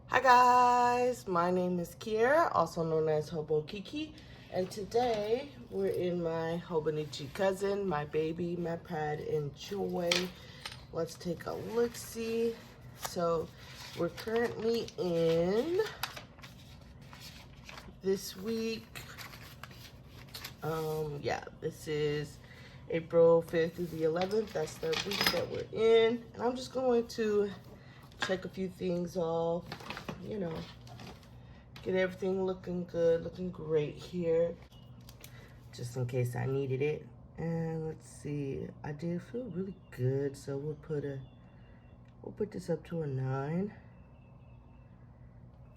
Hi guys, my name is Kiera, also known as Hobonichi, and today we're in my Hobonichi cousin, my baby, my pride and joy. Let's take a look-see. So we're currently in this week. This is April 5th through the 11th. That's the week that we're in. And I'm just going to check a few things off, you know, get everything looking good, looking great here, just in case I needed it. And let's see, I did feel really good, so we'll put this up to a 9.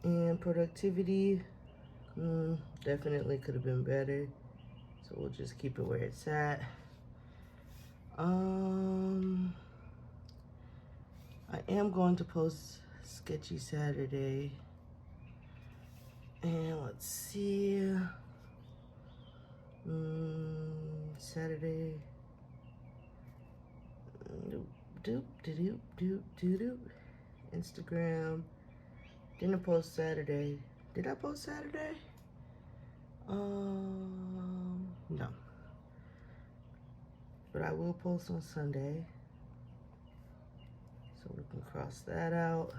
And productivity, definitely could have been better, so we'll just keep it where it's at. I am going to post Sketchy Saturday. And let's see, Saturday, Instagram, didn't post Saturday. Did I post Saturday? No. But I will post on Sunday, so we can cross that out.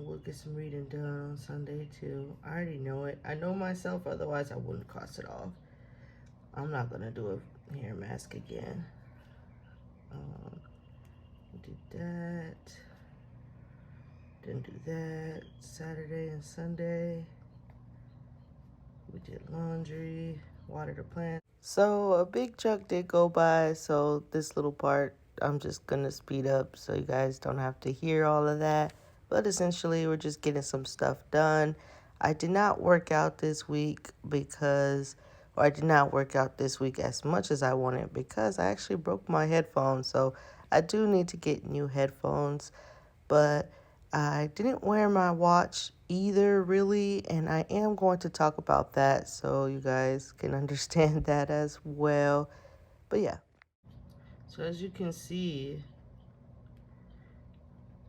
We'll get some reading done on Sunday too. I already know it. I know myself, otherwise I wouldn't cross it off. I'm not gonna do a hair mask again. We did that. Didn't do that. Saturday and Sunday. We did laundry, watered the plant. So a big chunk did go by, so this little part I'm just gonna speed up so you guys don't have to hear all of that. But essentially, we're just getting some stuff done. I did not work out this week I did not work out this week as much as I wanted because I actually broke my headphones. So I do need to get new headphones. But I didn't wear my watch either, really. And I am going to talk about that so you guys can understand that as well. But yeah. So as you can see,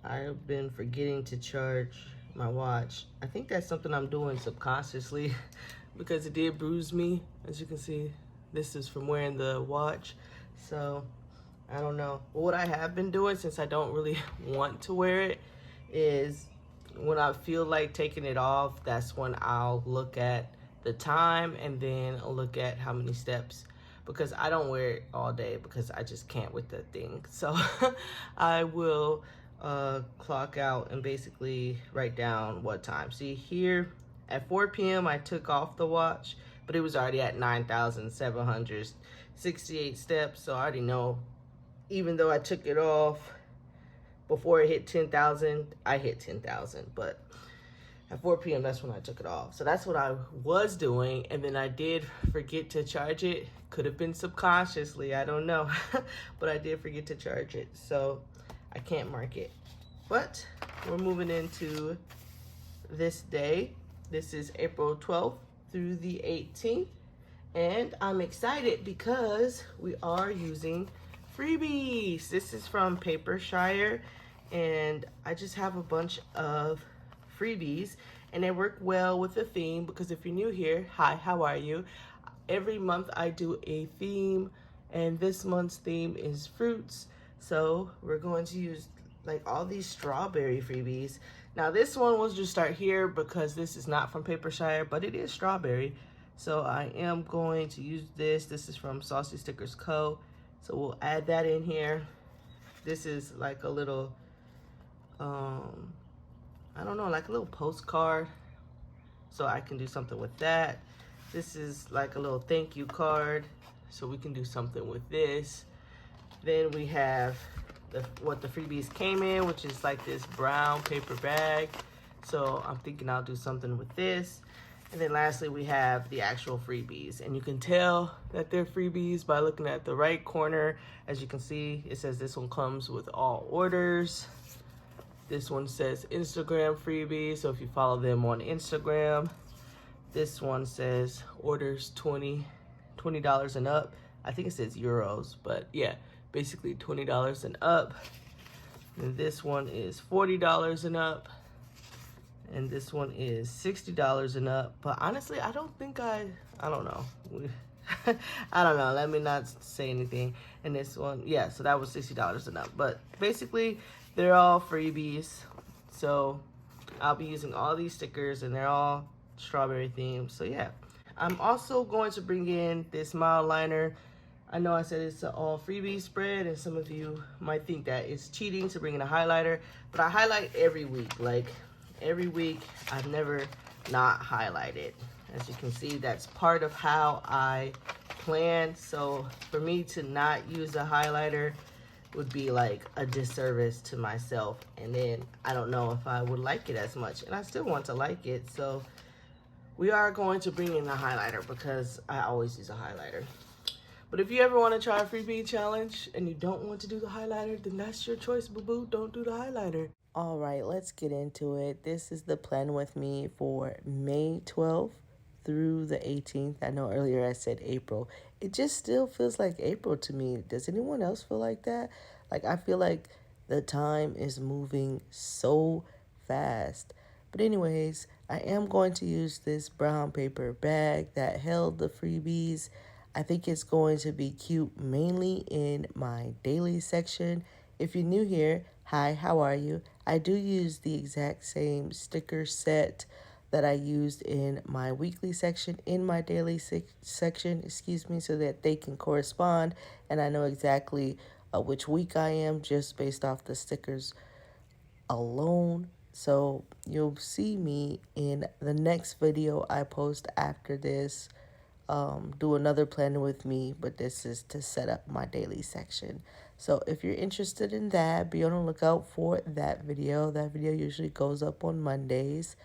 I've been forgetting to charge my watch. I think that's something I'm doing subconsciously because it did bruise me. As you can see, this is from wearing the watch. So I don't know. But what I have been doing, since I don't really want to wear it, is when I feel like taking it off, that's when I'll look at the time and then I'll look at how many steps, because I don't wear it all day because I just can't with the thing. So I will clock out and basically write down what time. See here at 4 p.m. I took off the watch, but it was already at 9,768 steps. So I already know, even though I took it off before it hit 10,000, I hit 10,000. But at 4 p.m., that's when I took it off. So that's what I was doing. And then I did forget to charge it. Could have been subconsciously, I don't know. But I did forget to charge it. So I can't mark it. But we're moving into this day. This is April 12th through the 18th. And I'm excited because we are using Freebies. This is from Papershire. And I just have a bunch of freebies. And they work well with the theme because if you're new here, hi, how are you? Every month I do a theme. And this month's theme is fruits. So we're going to use like all these strawberry freebies. Now this one will just start here because this is not from Papershire, but it is strawberry. So I am going to use this. This is from Saucy Stickers Co. So we'll add that in here. This is like a little, I don't know, like a little postcard. So I can do something with that. This is like a little thank you card. So we can do something with this. Then we have what the freebies came in, which is like this brown paper bag. So I'm thinking I'll do something with this. And then lastly, we have the actual freebies. And you can tell that they're freebies by looking at the right corner. As you can see, it says this one comes with all orders. This one says Instagram freebie. So if you follow them on Instagram, this one says orders $20 and up. I think it says euros, but yeah, basically $20 and up. And this one is $40 and up. and this one is $60 and up. But honestly, I don't think I don't know. I don't know. Let me not say anything. And this one, yeah, so that was $60 and up. But basically, they're all freebies. So I'll be using all these stickers, and they're all strawberry themed. So yeah, I'm also going to bring in this mild liner. I know I said it's an all freebie spread, and some of you might think that it's cheating to bring in a highlighter, but I highlight every week. Like every week, I've never not highlighted. As you can see, that's part of how I plan. So for me to not use a highlighter would be like a disservice to myself, and then I don't know if I would like it as much, and I still want to like it. So we are going to bring in a highlighter because I always use a highlighter. But if you ever want to try a freebie challenge and you don't want to do the highlighter, then that's your choice, boo-boo. Don't do the highlighter. All right, let's get into it. This is the plan with me for May 12th through the 18th. I know earlier I said April. It just still feels like April to me. Does anyone else feel like that? Like, I feel like the time is moving so fast. But anyways, I am going to use this brown paper bag that held the freebies. I think it's going to be cute mainly in my daily section. If you're new here, hi, how are you? I do use the exact same sticker set that I used in my weekly section in my daily section, so that they can correspond and I know exactly which week I am just based off the stickers alone. So you'll see me in the next video I post after this. Do another planner with me, but this is to set up my daily section. So if you're interested in that, be on the lookout for that video. That video usually goes up on Mondays.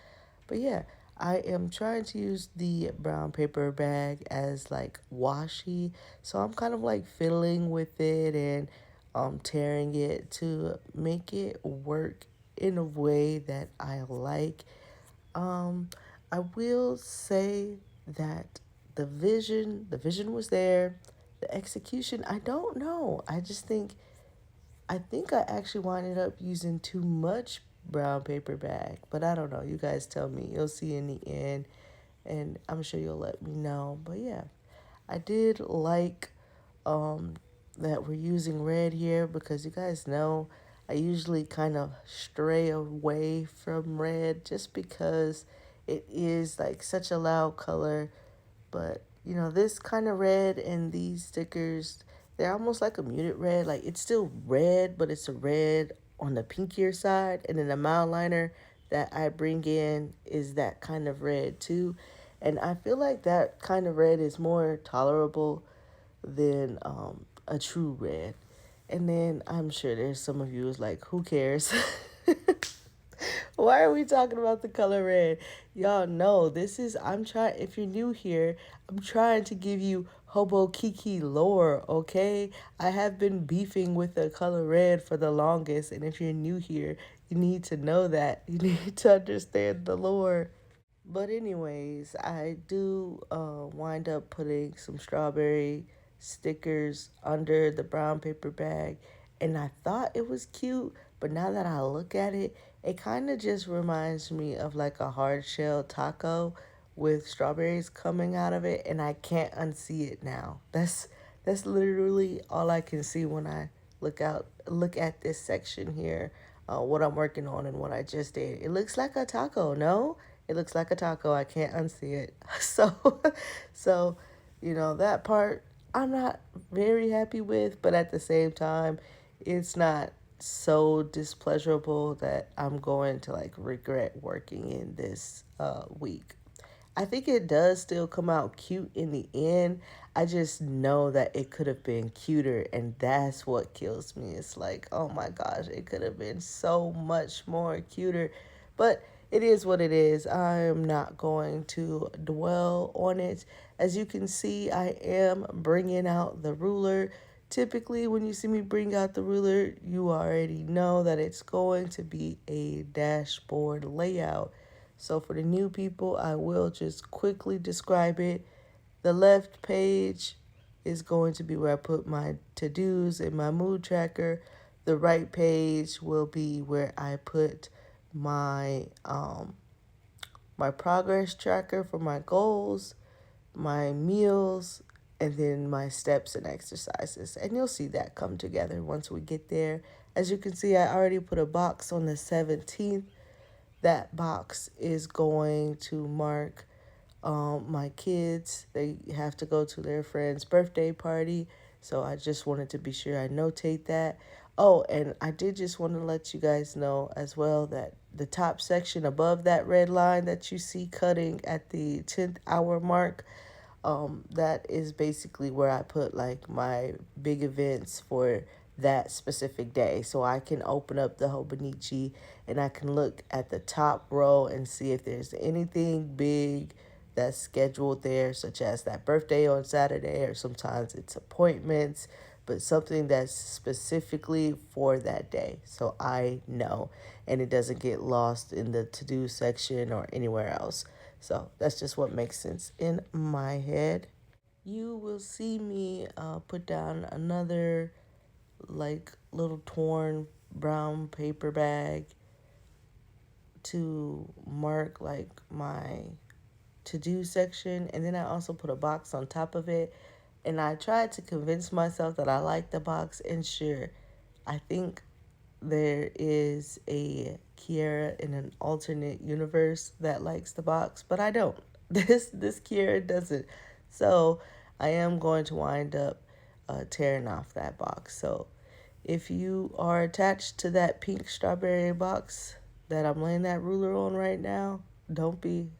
But yeah, I am trying to use the brown paper bag as like washi. So I'm kind of like fiddling with it and tearing it to make it work in a way that I like. I will say that the vision was there. The execution, I don't know. I think I actually winded up using too much brown paper bag, but I don't know. You guys tell me. You'll see in the end, and I'm sure you'll let me know. But yeah, I did like that we're using red here because you guys know I usually kind of stray away from red just because it is like such a loud color. But this kind of red and these stickers, they're almost like a muted red. Like it's still red, but it's a red on the pinkier side. And then the mild liner that I bring in is that kind of red too. And I feel like that kind of red is more tolerable than a true red. And then I'm sure there's some of you is like, who cares? Why are we talking about the color red? Y'all know I'm trying, if you're new here, I'm trying to give you Hobonichi lore, okay? I have been beefing with the color red for the longest, and if you're new here, you need to know that. You need to understand the lore. But anyways, I do wind up putting some strawberry stickers under the brown paper bag, and I thought it was cute, but now that I look at it, it kind of just reminds me of like a hard shell taco with strawberries coming out of it, and I can't unsee it now. That's literally all I can see when I look at this section here, what I'm working on and what I just did. It looks like a taco, no? It looks like a taco. I can't unsee it. So, that part I'm not very happy with, but at the same time, it's not so displeasurable that I'm going to like regret working in this week. I think it does still come out cute in the end. I just know that it could have been cuter, and that's what kills me. It's like, oh my gosh, it could have been so much more cuter. But it is what it is. I am not going to dwell on it. As you can see, I am bringing out the ruler. Typically, when you see me bring out the ruler, you already know that it's going to be a dashboard layout. So for the new people, I will just quickly describe it. The left page is going to be where I put my to-dos and my mood tracker. The right page will be where I put my my progress tracker for my goals, my meals, and then my steps and exercises. And you'll see that come together once we get there. As you can see, I already put a box on the 17th. That box is going to mark my kids. They have to go to their friend's birthday party. So I just wanted to be sure I notate that. Oh, and I did just want to let you guys know as well that the top section above that red line that you see cutting at the 10th hour mark, that is basically where I put like my big events for that specific day. So I can open up the Hobonichi and I can look at the top row and see if there's anything big that's scheduled there, such as that birthday on Saturday, or sometimes it's appointments, but something that's specifically for that day. So I know, and it doesn't get lost in the to-do section or anywhere else. So that's just what makes sense in my head. You will see me put down another like little torn brown paper bag to mark like my to do section, and then I also put a box on top of it. And I tried to convince myself that I like the box, and sure, I think there is a Kiara in an alternate universe that likes the box, but I don't. This Kiara doesn't. So I am going to wind up tearing off that box. So if you are attached to that pink strawberry box that I'm laying that ruler on right now, don't be.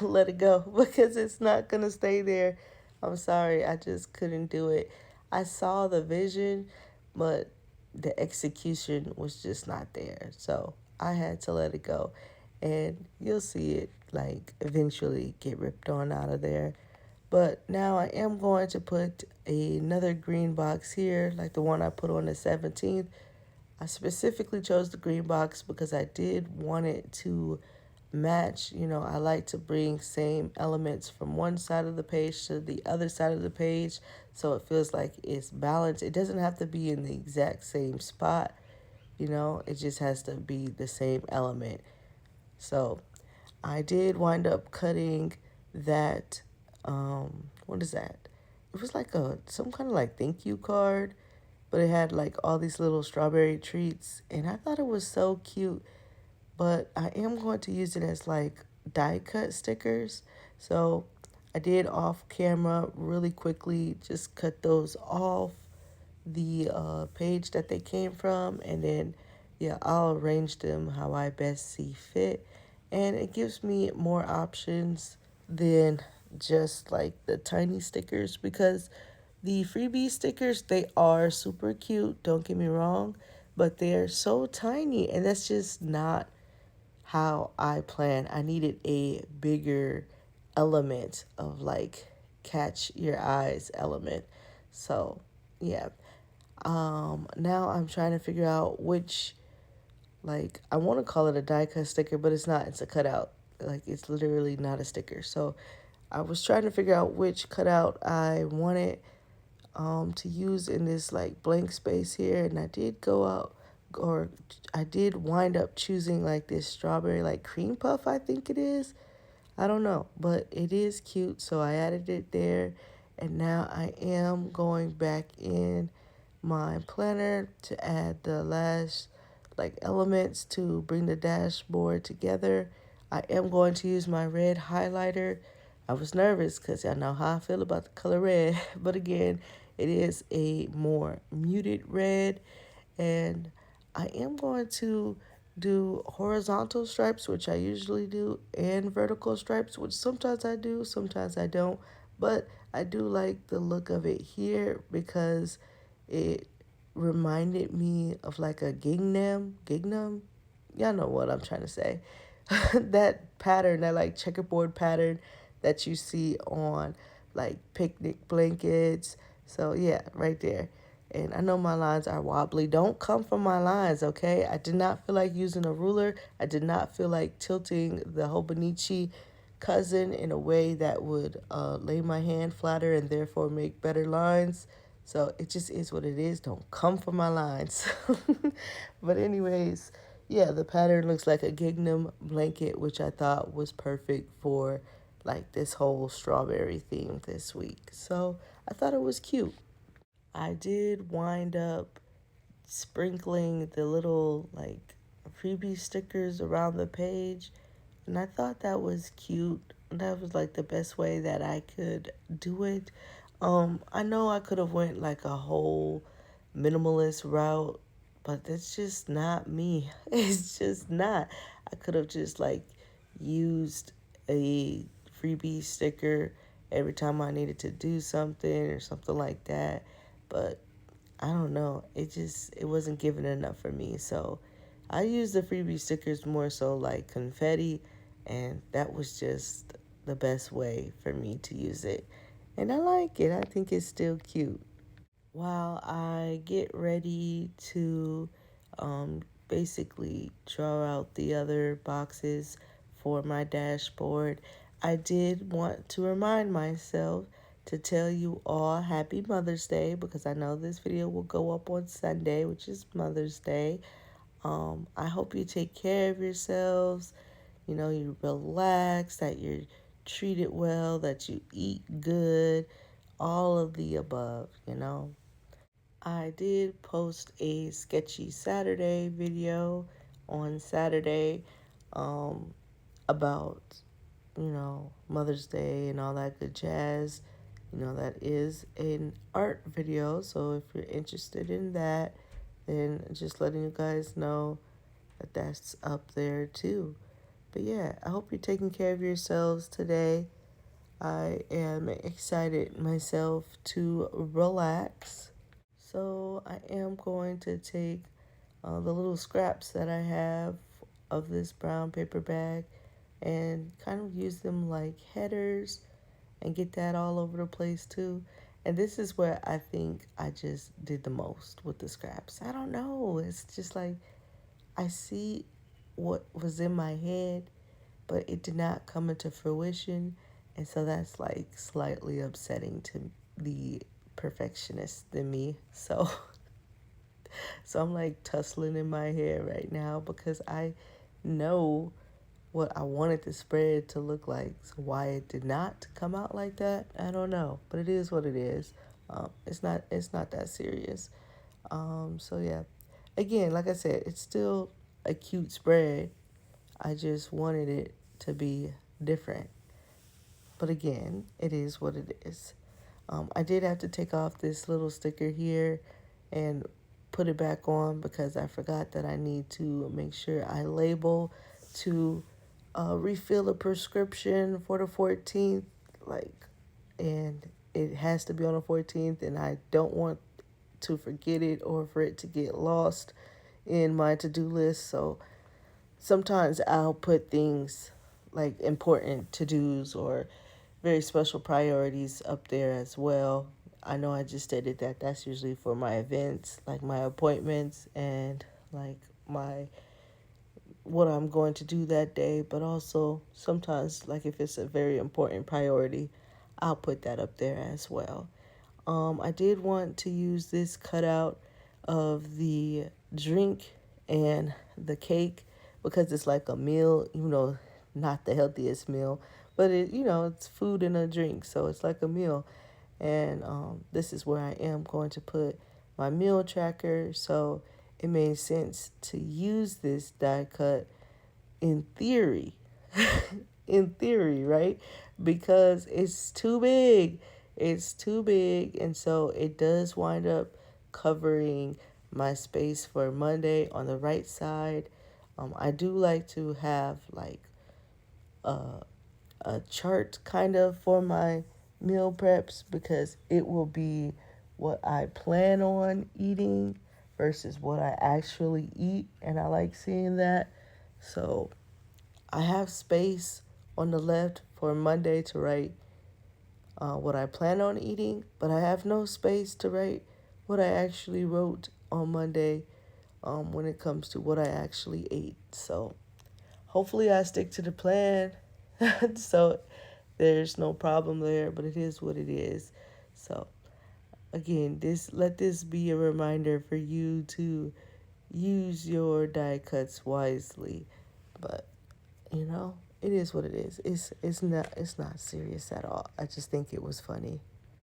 Let it go because it's not going to stay there. I'm sorry. I just couldn't do it. I saw the vision, but the execution was just not there. So I had to let it go. And you'll see it like eventually get ripped on out of there. But now I am going to put another green box here, like the one I put on the 17th. I specifically chose the green box because I did want it to match. You know, I like to bring same elements from one side of the page to the other side of the page so it feels like it's balanced. It doesn't have to be in the exact same spot, you know, it just has to be the same element. So I did wind up cutting that, what is that? It was like some kind of like thank you card, but it had like all these little strawberry treats, and I thought it was so cute. But I am going to use it as like die cut stickers. So I did off camera really quickly, just cut those off the page that they came from, and then yeah, I'll arrange them how I best see fit. And it gives me more options than just like the tiny stickers, because the freebie stickers, they are super cute, don't get me wrong, but they're so tiny, and that's just not how I plan. I needed a bigger element of like catch your eyes element. So yeah. Now I'm trying to figure out which, like, I want to call it a die cut sticker, but it's not. It's a cutout. Like, it's literally not a sticker. So I was trying to figure out which cutout I wanted to use in this like blank space here, and I did go out, or I did wind up choosing like this strawberry like cream puff, I think it is. I don't know, but it is cute, so I added it there. And now I am going back in my planner to add the last like elements to bring the dashboard together. I am going to use my red highlighter. I was nervous because I know how I feel about the color red, but again, it is a more muted red, and I am going to do horizontal stripes, which I usually do, and vertical stripes, which sometimes I do, sometimes I don't. But I do like the look of it here because it reminded me of like a gingham. Y'all know what I'm trying to say. That pattern, that like checkerboard pattern that you see on like picnic blankets. So yeah, right there. And I know my lines are wobbly. Don't come for my lines, okay? I did not feel like using a ruler. I did not feel like tilting the Hobonichi cousin in a way that would lay my hand flatter and therefore make better lines. So it just is what it is. Don't come for my lines. But anyways, yeah, the pattern looks like a gingham blanket, which I thought was perfect for like this whole strawberry theme this week. So I thought it was cute. I did wind up sprinkling the little like freebie stickers around the page, and I thought that was cute. That was like the best way that I could do it. I know I could have went like a whole minimalist route, but that's just not me. It's just not. I could have just like used a freebie sticker every time I needed to do something or something like that. But I don't know. It wasn't giving enough for me. So I used the freebie stickers more so like confetti, and that was just the best way for me to use it. And I like it. I think it's still cute. While I get ready to basically draw out the other boxes for my dashboard, I did want to remind myself to tell you all happy Mother's Day, because I know this video will go up on Sunday, which is Mother's Day. I hope you take care of yourselves. You know, you relax, that you're treated well, that you eat good, all of the above, you know. I did post a sketchy Saturday video on Saturday um, about, Mother's Day and all that good jazz. You know, that is an art video. So if you're interested in that, then just letting you guys know that that's up there too. But yeah, I hope you're taking care of yourselves today. I am excited myself to relax. So I am going to take the little scraps that I have of this brown paper bag and kind of use them like headers and get that all over the place too. And this is where I think I just did the most with the scraps. I don't know. It's just like I see what was in my head, but it did not come into fruition. And so that's like slightly upsetting to the perfectionist in me. So I'm like tussling in my head right now because I know what I wanted the spread to look like. So why it did not come out like that, I don't know. But it is what it is. It's not that serious. So yeah. Again, like I said, it's still a cute spread. I just wanted it to be different. But again, it is what it is. I did have to take off this little sticker here and put it back on because I forgot that I need to make sure I label to refill a prescription for the 14th. And it has to be on the 14th, and I don't want to forget it or for it to get lost in my to-do list. So sometimes I'll put things like important to-dos or very special priorities up there as well. I know I just stated that that's usually for my events, like my appointments and like my what I'm going to do that day, but also sometimes like if it's a very important priority, I'll put that up there as well. I did want to use this cutout of the drink and the cake because it's like a meal, not the healthiest meal, but it's food and a drink, so it's like a meal. And this is where I am going to put my meal tracker, so it made sense to use this die cut in theory. In theory, right? Because it's too big. It's too big, and so it does wind up covering my space for Monday on the right side. I do like to have like a chart kind of for my meal preps because it will be what I plan on eating versus what I actually eat, and I like seeing that. So I have space on the left for Monday to write what I plan on eating, but I have no space to write what I actually wrote on Monday when it comes to what I actually ate. So hopefully I stick to the plan. So there's no problem there, but it is what it is. So again, let this be a reminder for you to use your die cuts wisely. But it is what it is. It's not serious at all. I just think it was funny.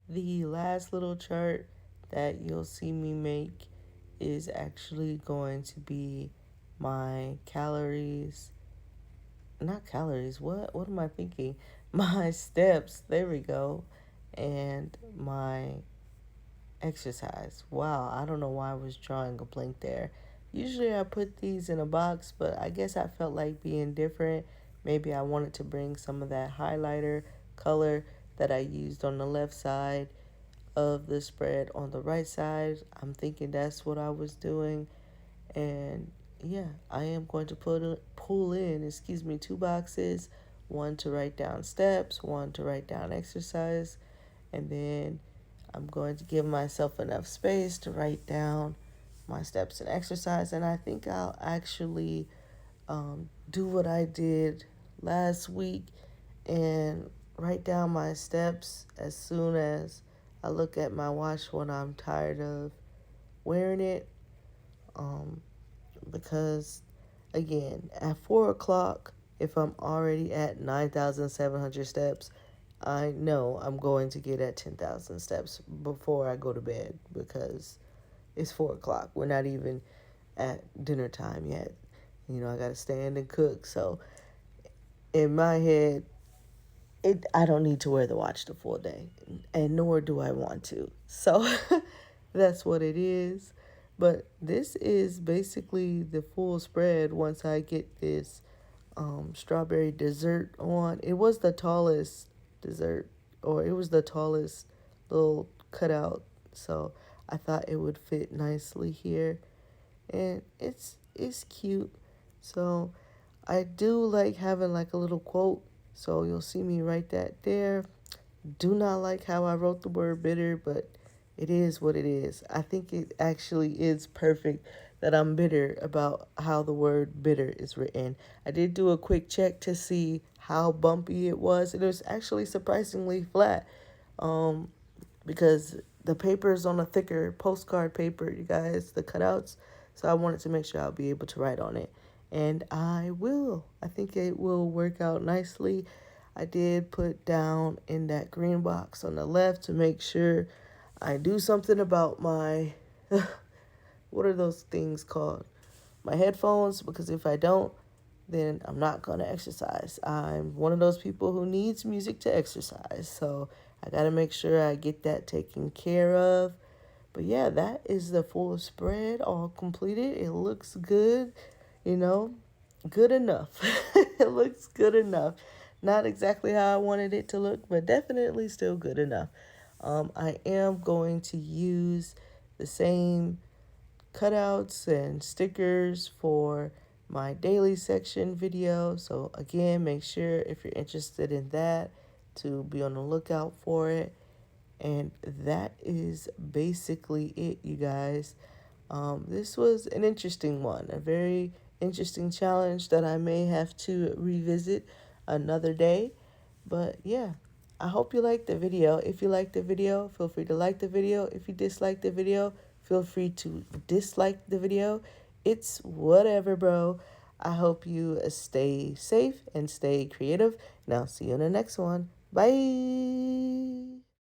The last little chart that you'll see me make is actually going to be my calories. Not calories. What am I thinking? My steps. There we go. And my exercise. Wow, I don't know why I was drawing a blank there. Usually I put these in a box, but I guess I felt like being different. Maybe I wanted to bring some of that highlighter color that I used on the left side of the spread on the right side. I'm thinking that's what I was doing. And yeah, I am going to pull in, two boxes, one to write down steps, one to write down exercise, and then I'm going to give myself enough space to write down my steps and exercise. And I think I'll actually do what I did last week and write down my steps as soon as I look at my watch when I'm tired of wearing it. Because, again, at 4 o'clock, if I'm already at 9,700 steps, I know I'm going to get at 10,000 steps before I go to bed because it's 4 o'clock. We're not even at dinner time yet. I got to stand and cook. So in my head, I don't need to wear the watch the full day, and nor do I want to. So that's what it is. But this is basically the full spread once I get this strawberry dessert on. It was the tallest dessert, or it was the tallest little cutout, so I thought it would fit nicely here, and it's cute. So I do like having like a little quote, so you'll see me write that there. Do not like how I wrote the word bitter, but it is what it is. I think it actually is perfect that I'm bitter about how the word bitter is written. I did do a quick check to see how bumpy it was. It was actually surprisingly flat, because the paper is on a thicker postcard paper, you guys, the cutouts. So I wanted to make sure I'll be able to write on it. And I will. I think it will work out nicely. I did put down in that green box on the left to make sure I do something about my, what are those things called? My headphones, because if I don't, then I'm not going to exercise. I'm one of those people who needs music to exercise. So I got to make sure I get that taken care of. But yeah, that is the full spread all completed. It looks good, good enough. It looks good enough. Not exactly how I wanted it to look, but definitely still good enough. I am going to use the same cutouts and stickers for my daily section video. So again, make sure if you're interested in that to be on the lookout for it. And that is basically it, you guys. This was an interesting one, a very interesting challenge that I may have to revisit another day. But yeah, I hope you liked the video. If you liked the video, feel free to like the video. If you disliked the video, feel free to dislike the video. It's whatever, bro. I hope you stay safe and stay creative. And I'll see you in the next one. Bye.